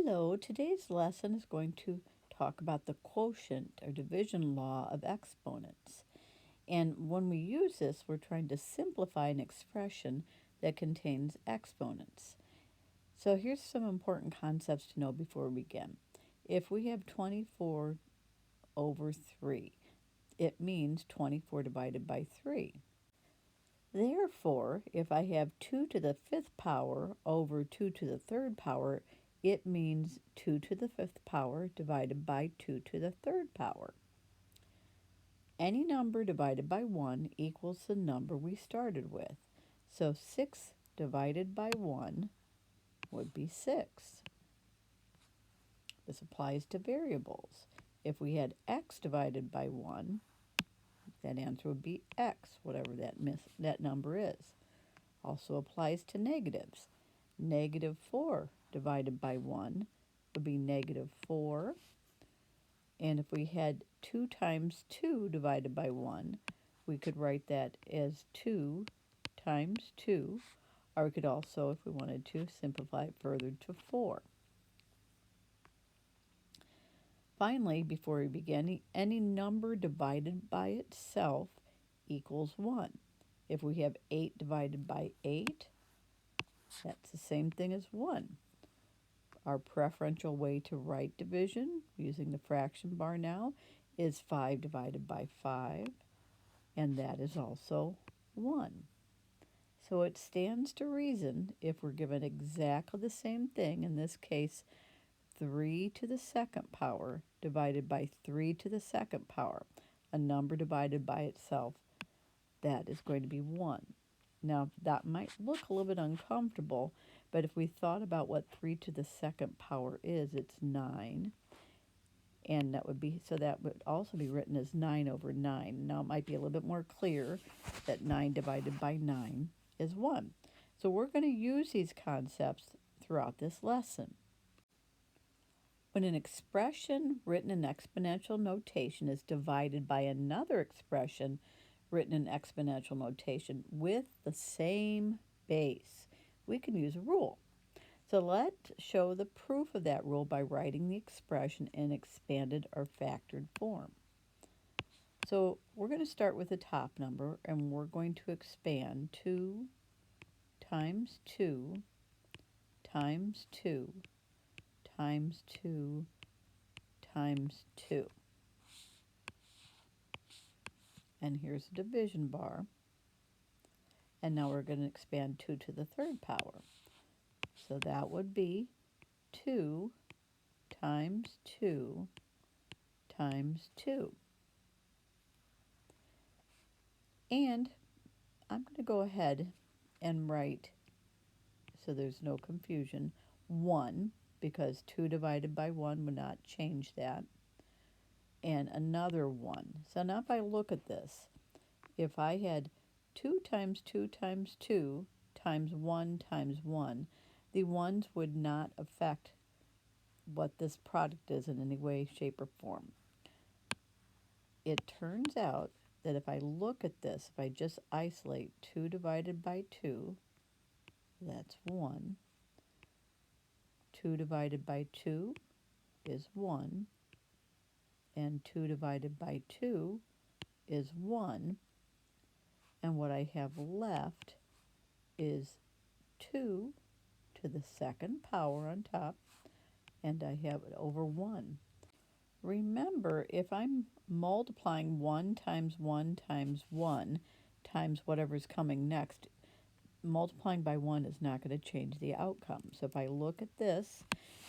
Hello, today's lesson is going to talk about the quotient or division law of exponents. And when we use this, we're trying to simplify an expression that contains exponents. So here's some important concepts to know before we begin. If we have 24 over 3, it means 24 divided by 3. Therefore, if I have 2 to the 5th power over 2 to the 3rd power, it means 2 to the 5th power divided by 2 to the 3rd power. Any number divided by 1 equals the number we started with. So 6 divided by 1 would be 6. This applies to variables. If we had x divided by 1, that answer would be x, whatever that number is. Also applies to negatives. Negative 4 divided by 1 would be negative 4. And if we had 2 times 2 divided by 1, we could write that as 2 times 2. Or we could also, if we wanted to, simplify it further to 4. Finally, before we begin, any number divided by itself equals 1. If we have 8 divided by 8, that's the same thing as 1. Our preferential way to write division, using the fraction bar now, is 5 divided by 5, and that is also 1. So it stands to reason, if we're given exactly the same thing, in this case 3 to the 2nd power divided by 3 to the 2nd power, a number divided by itself, that is going to be 1. Now, that might look a little bit uncomfortable, but if we thought about what 3 to the 2nd power is, it's 9. And that would also be written as 9 over 9. Now, it might be a little bit more clear that 9 divided by 9 is 1. So we're going to use these concepts throughout this lesson. When an expression written in exponential notation is divided by another expression written in exponential notation with the same base, we can use a rule. So let's show the proof of that rule by writing the expression in expanded or factored form. So we're going to start with the top number, and we're going to expand 2 times 2 times 2 times 2 times 2. And here's the division bar. And now we're going to expand 2 to the 3rd power. So that would be 2 times 2 times 2. And I'm going to go ahead and write, so there's no confusion, 1, because 2 divided by 1 would not change that, and another 1. So now if I look at this, if I had 2 times 2 times 2 times 1 times 1, the 1s would not affect what this product is in any way, shape, or form. It turns out that if I look at this, if I just isolate 2 divided by 2, that's 1. 2 divided by 2 is 1. And 2 divided by 2 is 1. And what I have left is 2 to the 2nd power on top, and I have it over 1. Remember, if I'm multiplying 1 times 1 times 1 times whatever's coming next, multiplying by 1 is not going to change the outcome. So if I look at this,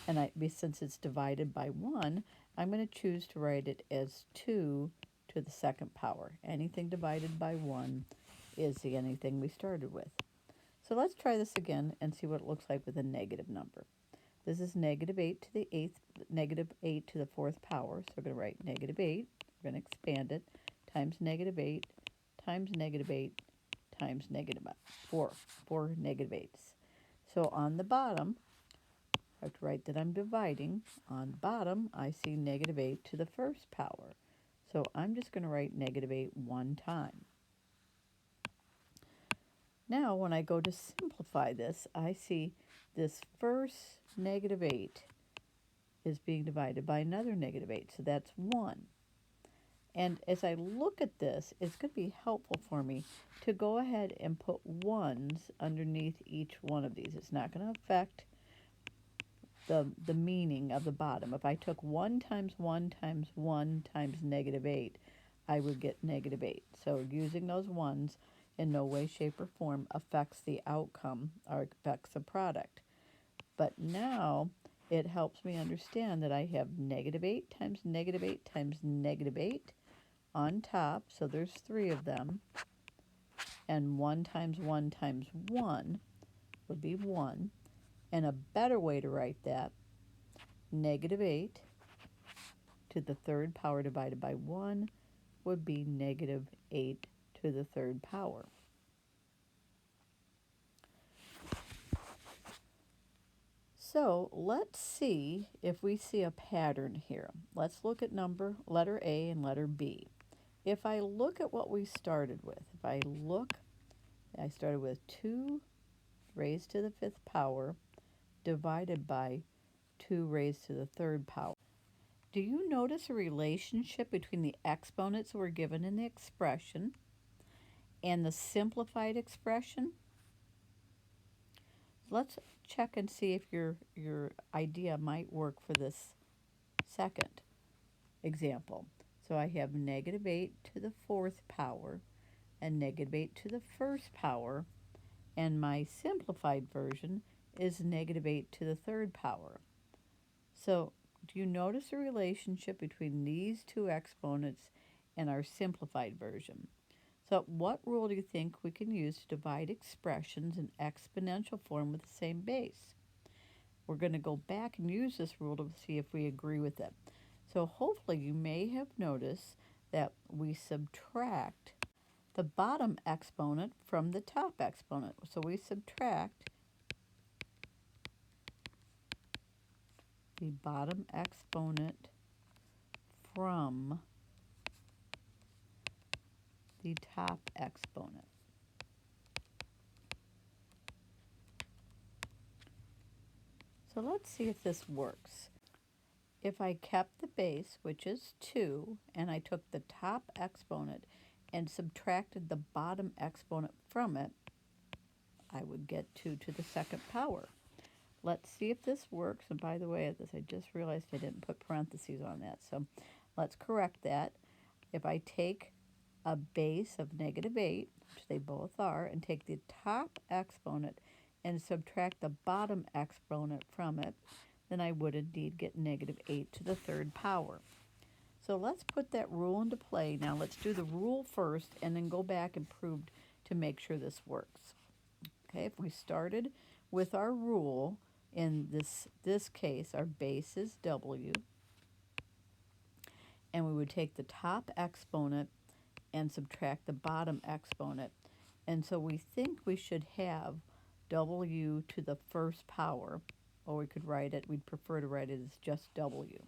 and since it's divided by 1, I'm going to choose to write it as 2 to the 2nd power. Anything divided by 1 is the anything we started with. So let's try this again and see what it looks like with a negative number. This is negative 8 to the 8th, negative 8 to the 4th power. So we're going to write negative 8. We're going to expand it, times negative 8, times negative 8, times negative 4 negative 8s. So on the bottom, I have to write that I'm dividing. On the bottom, I see negative 8 to the 1st power. So I'm just going to write negative 8 one time. Now, when I go to simplify this, I see this first negative 8 is being divided by another -8, so that's 1. And as I look at this, it's going to be helpful for me to go ahead and put 1s underneath each one of these. It's not going to affect the meaning of the bottom. If I took 1 times 1 times 1 times -8, I would get -8. So using those 1s in no way, shape, or form affects the outcome or affects the product. But now it helps me understand that I have -8 times -8 times -8 on top, so there's 3 of them, and 1 times 1 times 1 would be 1. And a better way to write that, -8 to the third power divided by 1 would be -8 to the third power. So let's see if we see a pattern here. Let's look at letter A and letter B. If I look at what we started with, I started with 2 raised to the 5th power divided by 2 raised to the 3rd power. Do you notice a relationship between the exponents that were given in the expression and the simplified expression? Let's check and see if your idea might work for this second example. So I have -8 to the 4th power and -8 to the 1st power, and my simplified version is -8 to the 3rd power. So do you notice a relationship between these two exponents and our simplified version? So what rule do you think we can use to divide expressions in exponential form with the same base? We're going to go back and use this rule to see if we agree with it. So hopefully you may have noticed that we subtract the bottom exponent from the top exponent. So we subtract the bottom exponent from the top exponent. So let's see if this works. If I kept the base, which is 2, and I took the top exponent and subtracted the bottom exponent from it, I would get 2 to the 2nd power. Let's see if this works. And by the way, I just realized I didn't put parentheses on that. So let's correct that. If I take a base of -8, which they both are, and take the top exponent and subtract the bottom exponent from it, then I would indeed get -8 to the 3rd power. So let's put that rule into play. Now let's do the rule first and then go back and prove to make sure this works. Okay, if we started with our rule, in this case, our base is W, and we would take the top exponent and subtract the bottom exponent. And so we think we should have W to the 1st power, or we could write it, we'd prefer to write it as just W.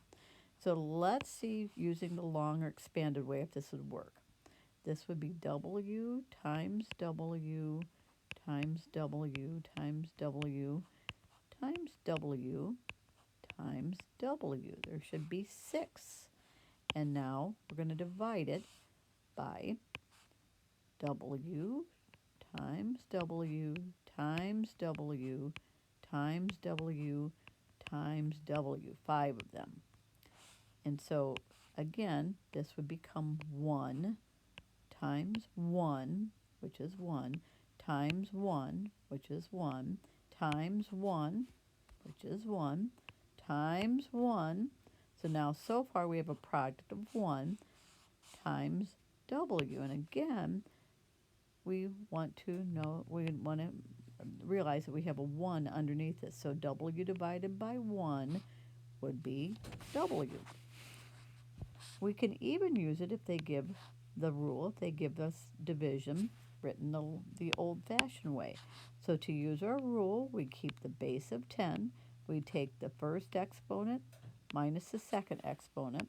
So let's see, using the long or expanded way, if this would work. This would be W times W times W times W times W times W. There should be 6. And now we're going to divide it by W times W times W times W times W, 5 of them. And so again, this would become 1 times 1, which is 1, times 1, which is 1, times 1, which is 1, times 1. So now so far we have a product of 1 times W. And again, we want to realize that we have a 1 underneath it. So W divided by 1 would be W. We can even use it if they give the rule, if they give us division written the old-fashioned way. So to use our rule, we keep the base of 10. We take the first exponent minus the second exponent,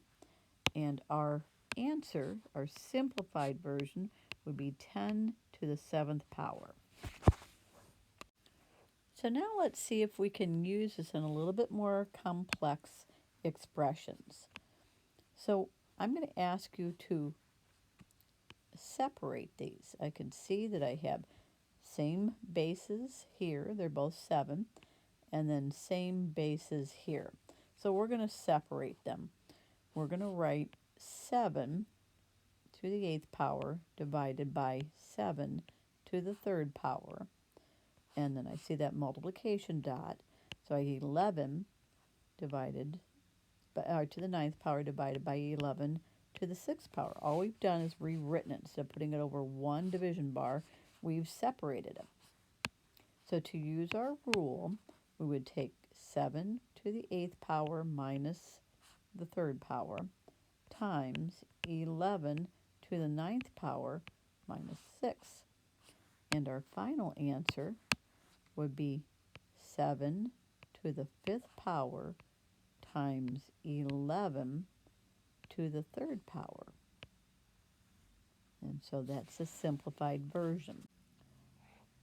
and our answer, our simplified version, would be 10 to the 7th power. So now let's see if we can use this in a little bit more complex expressions. So I'm going to ask you to separate these. I can see that I have same bases here, they're both 7, and then same bases here. So we're going to separate them. We're going to write 7 to the 8th power divided by 7 to the 3rd power. And then I see that multiplication dot. So I get 11 divided by, to the 9th power divided by 11 to the 6th power. All we've done is rewritten it. Instead of putting it over one division bar, we've separated it. So to use our rule, we would take 7 to the 8th power minus the 3rd power times 11 to the 9th power minus 6. And our final answer would be 7 to the 5th power times 11 to the 3rd power. And so that's a simplified version.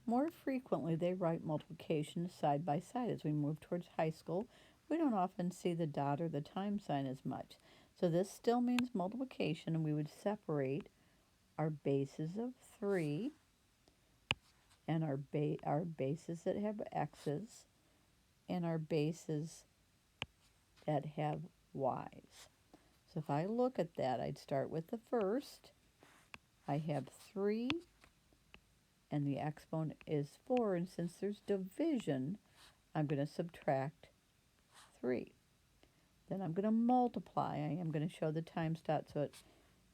More frequently, they write multiplication side by side. As we move towards high school, we don't often see the dot or the time sign as much. So this still means multiplication, and we would separate our bases of 3 and our bases that have x's and our bases that have y's. So if I look at that, I'd start with the first. I have 3, and the exponent is 4, and since there's division, I'm going to subtract 3. Then I'm going to multiply. I am going to show the times dot so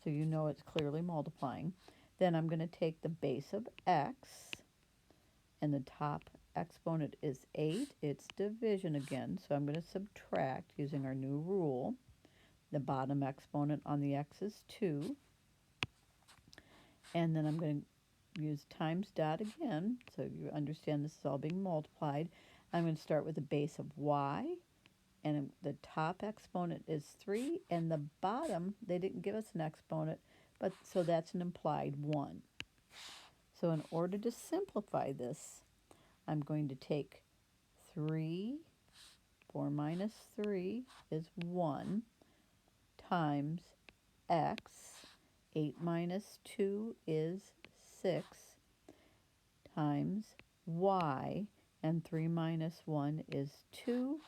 you know it's clearly multiplying. Then I'm going to take the base of x, and the top exponent is 8. It's division again, so I'm going to subtract using our new rule. The bottom exponent on the x is 2. And then I'm going to use times dot again, so you understand this is all being multiplied. I'm going to start with the base of y, and the top exponent is 3, and the bottom, they didn't give us an exponent, but so that's an implied 1. So in order to simplify this, I'm going to take 3, 4 minus 3 is 1, times x, 8 minus 2 is 6, times y, and 3 minus 1 is 2.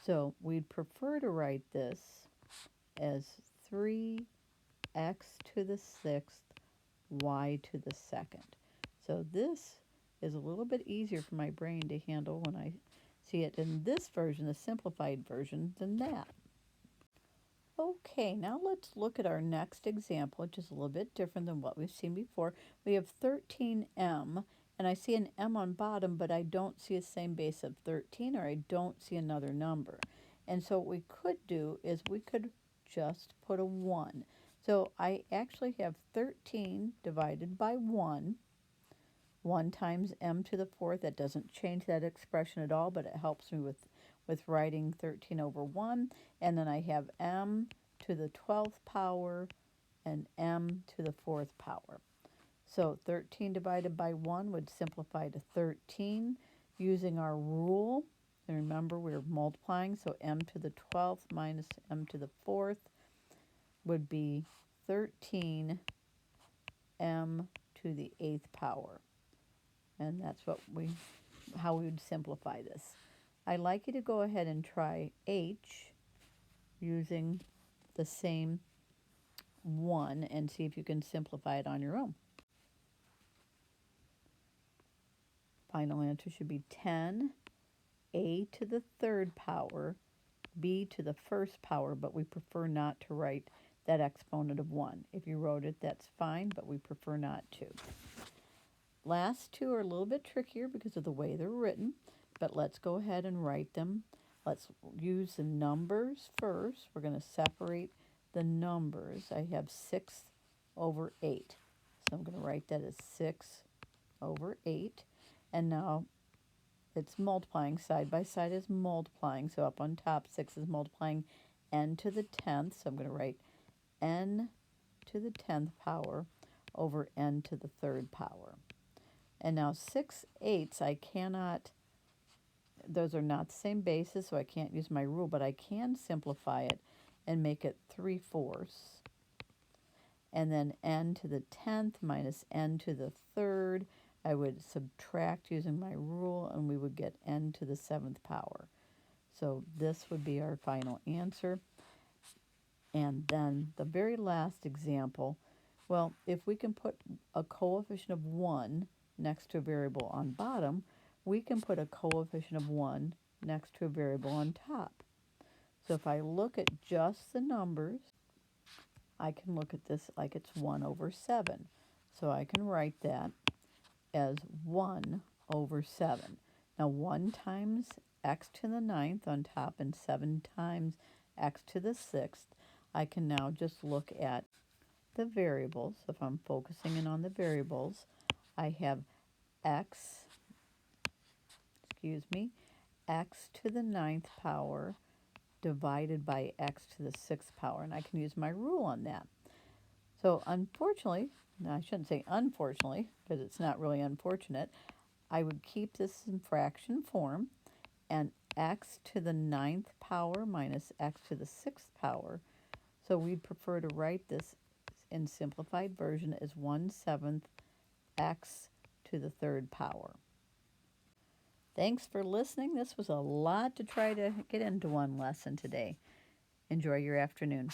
So we'd prefer to write this as 3x to the 6th, y to the 2nd. So this is a little bit easier for my brain to handle when I see it in this version, the simplified version, than that. Okay, now let's look at our next example, which is a little bit different than what we've seen before. We have 13m, and I see an m on bottom, but I don't see a same base of 13, or I don't see another number. And so what we could do is we could just put a 1. So I actually have 13 divided by 1. 1 times m to the 4th. That doesn't change that expression at all, but it helps me with writing 13 over 1. And then I have m to the 12th power and m to the 4th power. So 13 divided by 1 would simplify to 13 using our rule. And remember, we're multiplying, so m to the 12th minus m to the 4th would be 13 m to the 8th power. And that's how we would simplify this. I'd like you to go ahead and try h using the same 1 and see if you can simplify it on your own. Final answer should be 10, a to the 3rd power, b to the 1st power, but we prefer not to write that exponent of 1. If you wrote it, that's fine, but we prefer not to. Last two are a little bit trickier because of the way they're written, but let's go ahead and write them. Let's use the numbers first. We're going to separate the numbers. I have 6 over 8. So I'm going to write that as 6 over 8. And now it's multiplying. Side by side is multiplying. So up on top, 6 is multiplying n to the 10th. So I'm going to write n to the 10th power over n to the 3rd power. And now 6/8, I cannot those are not the same bases, so I can't use my rule, but I can simplify it and make it 3/4. And then n to the 10th minus n to the 3rd. I would subtract using my rule, and we would get n to the 7th power. So this would be our final answer. And then the very last example, well, if we can put a coefficient of 1 next to a variable on bottom, we can put a coefficient of 1 next to a variable on top. So if I look at just the numbers, I can look at this like it's 1/7. So I can write that as 1/7. Now 1 times x to the 9th on top and 7 times x to the 6th. I can now just look at the variables. If I'm focusing in on the variables, I have x, x to the 9th power divided by x to the 6th power, and I can use my rule on that. So unfortunately, I shouldn't say unfortunately, because it's not really unfortunate, I would keep this in fraction form, and x to the 9th power minus x to the 6th power. So we'd prefer to write this in simplified version as 1/7 x to the 3rd power. Thanks for listening. This was a lot to try to get into one lesson today. Enjoy your afternoon.